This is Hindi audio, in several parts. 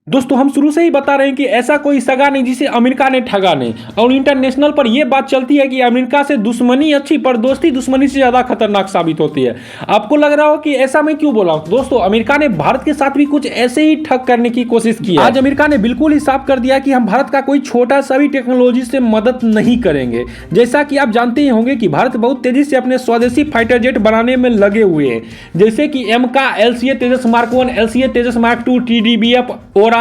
दोस्तों हम शुरू से ही बता रहे हैं कि ऐसा कोई सगा नहीं जिसे अमेरिका ने ठगा नहीं। और इंटरनेशनल पर यह बात चलती है कि अमेरिका से दुश्मनी अच्छी पर दोस्ती दुश्मनी से ज्यादा खतरनाक साबित होती है। आपको लग रहा हो कि ऐसा मैं क्यों बोला? दोस्तों अमेरिका ने भारत के साथ भी कुछ ऐसे ही ठग करने की कोशिश की है। आज अमेरिका ने बिल्कुल ही साफ कर दिया कि हम भारत का कोई छोटा सा भी टेक्नोलॉजी से मदद नहीं करेंगे। जैसा कि आप जानते ही होंगे कि भारत बहुत तेजी से अपने स्वदेशी फाइटर जेट बनाने में लगे हुए हैं, जैसे कि एम का LCA तेजस मार्क 1, LCA तेजस मार्क 2, TDBF और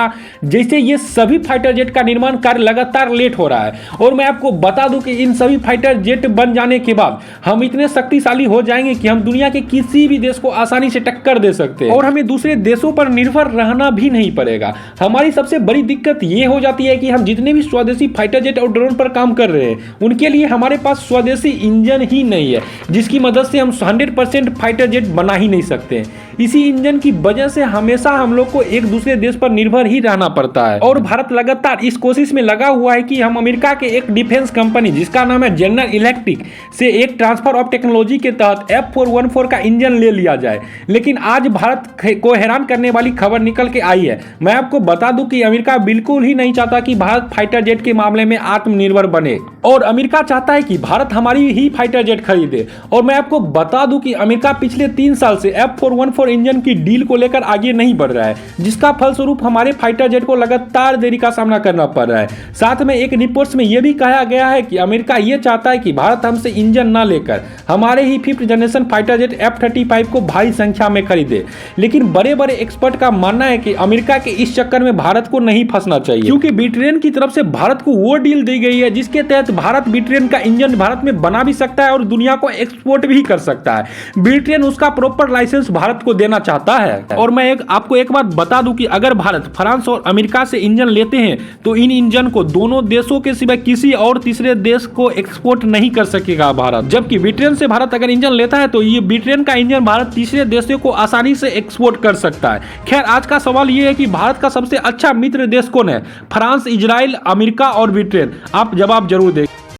जैसे ये सभी फाइटर जेट का निर्माण कार्य लगातार लेट हो रहा है। और मैं आपको बता दूं कि इन सभी फाइटर जेट बन जाने के बाद हम इतने शक्तिशाली हो जाएंगे कि हम दुनिया के किसी भी देश को आसानी से टक्कर दे सकते हैं और हमें दूसरे देशों पर निर्भर रहना भी नहीं पड़ेगा। हमारी सबसे बड़ी दिक्कत ये हो जाती है कि हम जितने भी स्वदेशी फाइटर जेट और ड्रोन पर काम कर रहे हैं उनके लिए हमारे पास स्वदेशी इंजन ही नहीं है, जिसकी मदद से हम 100% फाइटर जेट बना ही नहीं सकते। इसी इंजन की वजह से हमेशा हम लोग को एक दूसरे देश पर निर्भर ही रहना पड़ता है। और भारत लगातार इस कोशिश में लगा हुआ है कि हम अमेरिका के एक डिफेंस कंपनी जिसका नाम है जनरल इलेक्ट्रिक से एक ट्रांसफर ऑफ टेक्नोलॉजी के तहत F414 का इंजन ले लिया जाए। लेकिन आज भारत को हैरान करने वाली खबर निकल के आई है। मैं आपको बता दूं कि अमेरिका बिल्कुल ही नहीं चाहता कि भारत फाइटर जेट के मामले में आत्मनिर्भर बने और अमेरिका चाहता है कि भारत हमारी ही फाइटर जेट खरीदे। और मैं आपको बता दूं कि अमेरिका पिछले 3 साल से F414 इंजन की डील को लेकर आगे नहीं बढ़ रहा है, जिसका फलस्वरूप हमारे फाइटर जेट को लगातार देरी का सामना करना पड़ रहा है। साथ में एक रिपोर्ट्स में यह भी कहा गया है कि अमेरिका यह चाहता है कि भारत हमसे इंजन ना लेकर हमारे ही 5th generation fighter jet F-35 को भारी संख्या में खरीदे। लेकिन बड़े बड़े एक्सपर्ट का मानना है कि अमेरिका के इस चक्कर में भारत को नहीं फंसना चाहिए, क्योंकि ब्रिटेन की तरफ से भारत को वो डील दी गई है जिसके तहत भारत ब्रिटेन का इंजन भारत में बना भी सकता है और दुनिया को एक्सपोर्ट भी कर सकता है। ब्रिटेन उसका प्रॉपर लाइसेंस भारत को देना चाहता है। और मैं आपको एक बात बता दूं कि अगर भारत फ्रांस और अमेरिका से इंजन लेते हैं तो इन इंजन को दोनों देशों के सिवाय किसी और तीसरे देश को एक्सपोर्ट नहीं कर सकेगा भारत। जबकि ब्रिटेन से भारत अगर इंजन लेता है तो ये ब्रिटेन का इंजन भारत तीसरे देशों को आसानी से एक्सपोर्ट कर सकता है। खैर आज का सवाल ये है कि भारत का सबसे अच्छा मित्र देश कौन है? फ्रांस, इजराइल, अमेरिका और ब्रिटेन? आप जवाब जरूर दें।